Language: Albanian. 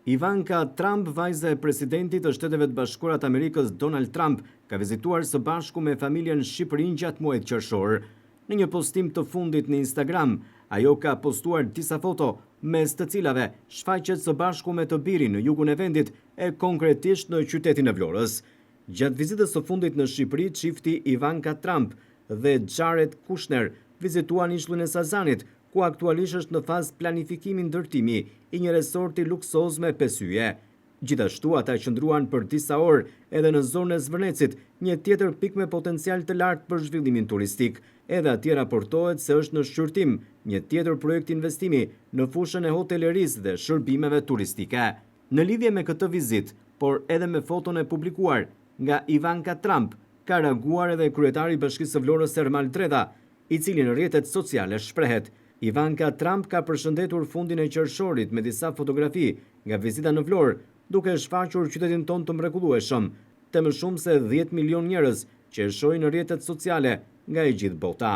Ivanka Trump, vajza e presidentit të Shteteve të Bashkuara të Amerikës Donald Trump, ka vizituar së bashku me familjen Shqipërinë gjatë muajit qershor. Në një postim të fundit në Instagram, ajo ka postuar disa foto, mes të cilave shfaqet së bashku me të birin në jugun e vendit e konkretisht në qytetin e Vlorës. Gjatë vizitës së fundit në Shqipëri, çifti Ivanka Trump dhe Jared Kushner vizituan ishullin e Sazanit, ku aktualisht është në fazë planifikimi ndërtimi i një resorti luksoz me 5 yje. Gjithashtu ata qëndruan për disa orë edhe në zonën e Zvërnecit, një tjetër pikë me potencial të lartë për zhvillimin turistik. Edhe atje raportohet se është në shqyrtim një tjetër projekt investimi në fushën e hotelerisë dhe shërbimeve turistike. Në lidhje me këtë vizit, por edhe me foton e publikuar nga Ivanka Trump, ka reaguar edhe kryetari i Bashkisë së Vlorës Ermal Dredha, i cili në rrjetet sociale shprehet. Ivanka Trump ka përshëndetur fundin e qershorit me disa fotografi nga vizita në Vlorë, duke shfaqur qytetin ton të mrekullueshëm, të më shumë se 10 milion njerëz që e shohin në rrjetet sociale nga e gjithë bota.